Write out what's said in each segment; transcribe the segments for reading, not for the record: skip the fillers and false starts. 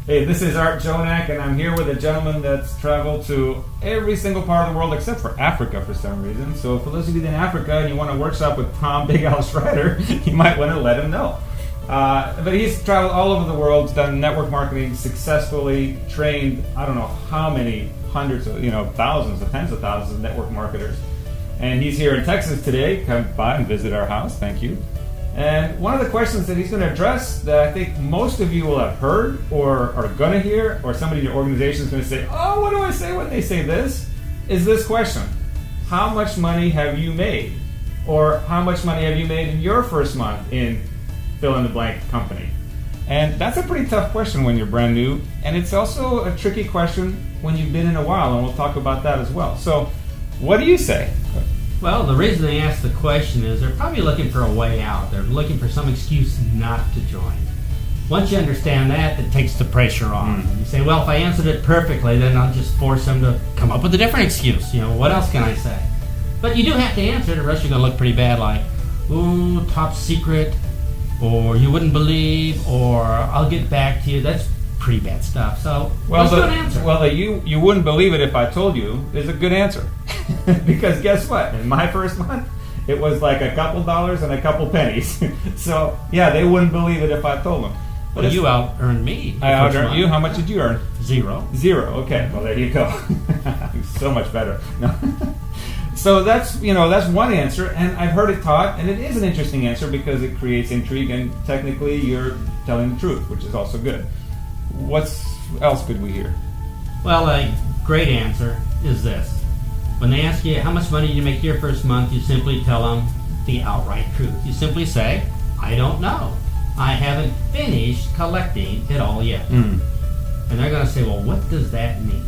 Hey, this is Art Jonak, and I'm here with a gentleman that's traveled to every single part of the world except for Africa for some reason. So for those of you in Africa and you want to workshop with Tom Big Al Schreider, you might want to let him know. But he's traveled all over the world, done network marketing successfully, trained I don't know how many hundreds of, thousands of tens of thousands of network marketers. And he's here in Texas today. Come by and visit our house. Thank you. And one of the questions that he's going to address that I think most of you will have heard or are going to hear, or somebody in your organization is going to say, oh, what do I say when they say this, is this question. How much money have you made? Or how much money have you made in your first month in fill-in-the-blank company? And that's a pretty tough question when you're brand new. And it's also a tricky question when you've been in a while, and we'll talk about that as well. So what do you say? Well, the reason they ask the question is they're probably looking for a way out. They're looking for some excuse not to join. Once you understand that, it takes the pressure off. You say, well, if I answered it perfectly, then I'll just force them to come up with a different excuse. What else can I say? But you do have to answer it, or else you're going to look pretty bad, like, ooh, top secret, or you wouldn't believe, or I'll get back to you. That's pretty bad stuff. So let's do an answer. Well, you wouldn't believe it if I told you is a good answer. Because guess what? In my first month, it was like a couple dollars and a couple pennies. So yeah, they wouldn't believe it if I told them. But you out-earned me. I out-earned you. How much did you earn? Zero. Okay. Well, there you go. So much better. No. So that's one answer, and I've heard it taught, and it is an interesting answer because it creates intrigue, and technically you're telling the truth, which is also good. What else could we hear? Well, a great answer is this. When they ask you how much money did you make your first month, you simply tell them the outright truth. You simply say, I don't know. I haven't finished collecting it all yet. And they're going to say, well, what does that mean?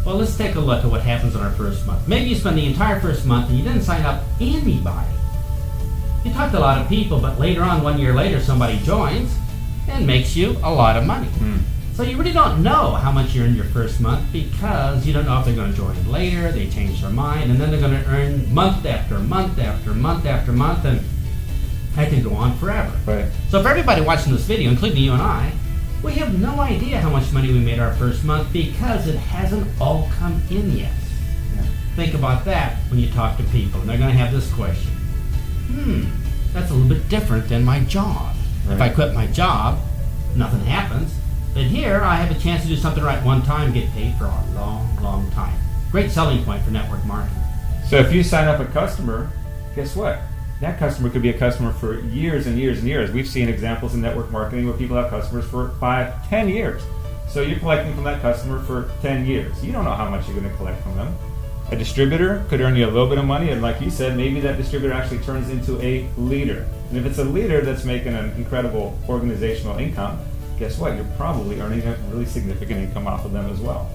Well, let's take a look at what happens in our first month. Maybe you spend the entire first month and you didn't sign up anybody. You talked to a lot of people, but later on, 1 year later, somebody joins and makes you a lot of money. So you really don't know how much you earned your first month because you don't know if they're going to join later, they change their mind, and then they're going to earn month after month after month after month, and that can go on forever. Right. So for everybody watching this video, including you and I, we have no idea how much money we made our first month because it hasn't all come in yet. Yeah. Think about that when you talk to people, and they're going to have this question. That's a little bit different than my job. Right. If I quit my job, nothing happens. But here, I have a chance to do something right one time and get paid for a long, long time. Great selling point for network marketing. So if you sign up a customer, guess what? That customer could be a customer for years and years and years. We've seen examples in network marketing where people have customers for 5, 10 years. So you're collecting from that customer for 10 years. You don't know how much you're going to collect from them. A distributor could earn you a little bit of money, and like you said, maybe that distributor actually turns into a leader. And if it's a leader that's making an incredible organizational income, guess what? You're probably earning a really significant income off of them as well.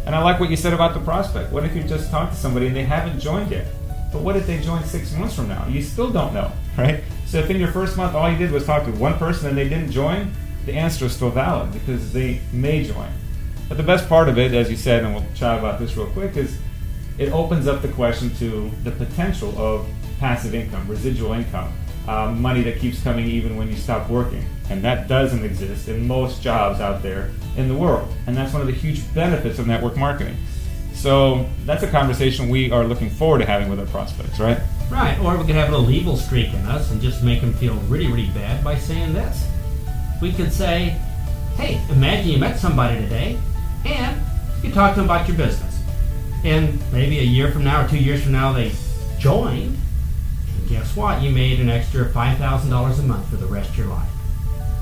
And I like what you said about the prospect. What if you just talked to somebody and they haven't joined yet? But what if they join 6 months from now? You still don't know, right? So if in your first month all you did was talk to one person and they didn't join, the answer is still valid because they may join. But the best part of it, as you said, and we'll chat about this real quick, is it opens up the question to the potential of passive income, residual income, money that keeps coming even when you stop working. And that doesn't exist in most jobs out there in the world. And that's one of the huge benefits of network marketing. So that's a conversation we are looking forward to having with our prospects, right? Right, or we could have a little evil streak in us and just make them feel really, really bad by saying this. We could say, hey, imagine you met somebody today and you talk to them about your business. And maybe a year from now or 2 years from now they joined. And guess what? You made an extra $5,000 a month for the rest of your life.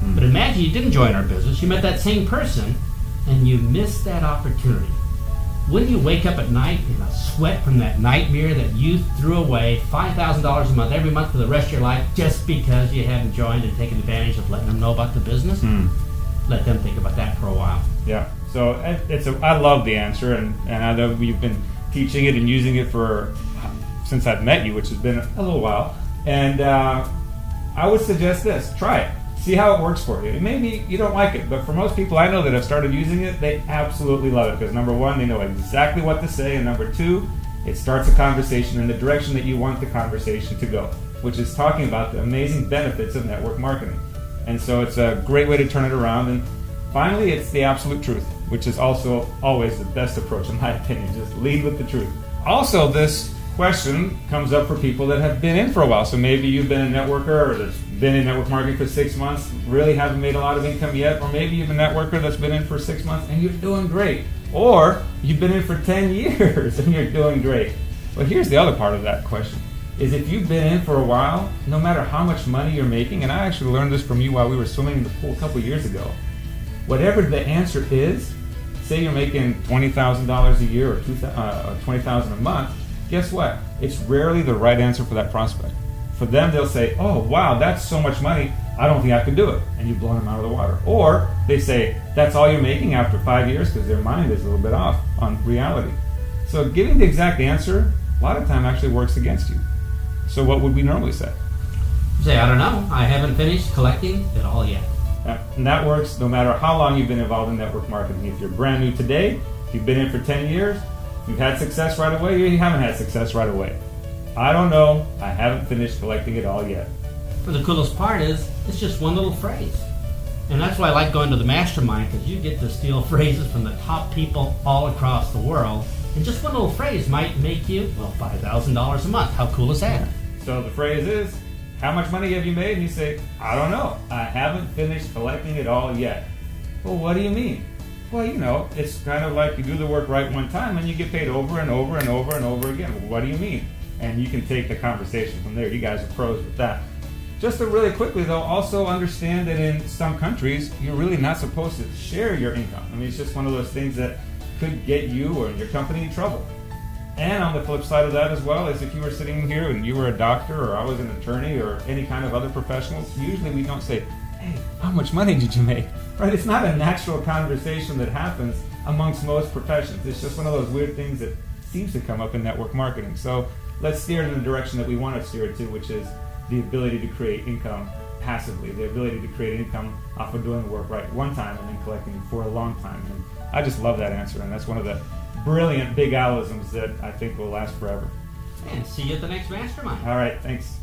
But imagine you didn't join our business, you met that same person, and you missed that opportunity. Wouldn't you wake up at night in a sweat from that nightmare that you threw away $5,000 a month every month for the rest of your life just because you hadn't joined and taken advantage of letting them know about the business? Let them think about that for a while. Yeah. So I love the answer, and I know you've been teaching it and using it since I've met you, which has been a little while. And I would suggest this: try it. See how it works for you. Maybe you don't like it, but for most people I know that have started using it, they absolutely love it because number one, they know exactly what to say, and number two, it starts a conversation in the direction that you want the conversation to go, which is talking about the amazing benefits of network marketing. And so it's a great way to turn it around. And Finally, it's the absolute truth, which is also always the best approach in my opinion. Just lead with the truth. Also, this question comes up for people that have been in for a while. So maybe you've been a networker or that's been in network marketing for 6 months, really haven't made a lot of income yet, or maybe you've a networker that's been in for 6 months and you're doing great. Or you've been in for 10 years and you're doing great. But here's the other part of that question, is if you've been in for a while, no matter how much money you're making, and I actually learned this from you while we were swimming in the pool a couple years ago, whatever the answer is, say you're making $20,000 a year or $20,000 a month, guess what? It's rarely the right answer for that prospect. For them, they'll say, oh, wow, that's so much money, I don't think I could do it. And you've blown them out of the water. Or they say, that's all you're making after 5 years, because their mind is a little bit off on reality. So giving the exact answer, a lot of time actually works against you. So what would we normally say? Say, I don't know. I haven't finished collecting it all yet. And that works no matter how long you've been involved in network marketing. If you're brand new today, if you've been in for 10 years, you've had success right away, or you haven't had success right away. I don't know. I haven't finished collecting it all yet. But the coolest part is, it's just one little phrase. And that's why I like going to the mastermind, because you get to steal phrases from the top people all across the world. And just one little phrase might make you, well, $5,000 a month. How cool is that? So the phrase is, how much money have you made? And you say, I don't know. I haven't finished collecting it all yet. Well, what do you mean? Well, you know, it's kind of like you do the work right one time and you get paid over and over and over and over again. Well, what do you mean? And you can take the conversation from there. You guys are pros with that. Just to really quickly, though, also understand that in some countries, you're really not supposed to share your income. I mean, it's just one of those things that could get you or your company in trouble. And on the flip side of that as well is if you were sitting here and you were a doctor or I was an attorney or any kind of other professional, usually we don't say, hey, how much money did you make? Right? It's not a natural conversation that happens amongst most professions. It's just one of those weird things that seems to come up in network marketing. So let's steer it in the direction that we want to steer it to, which is the ability to create income passively, the ability to create income off of doing the work right one time and then collecting for a long time. And I just love that answer, and that's one of the brilliant big aloisms that I think will last forever. And see you at the next mastermind. All right, thanks.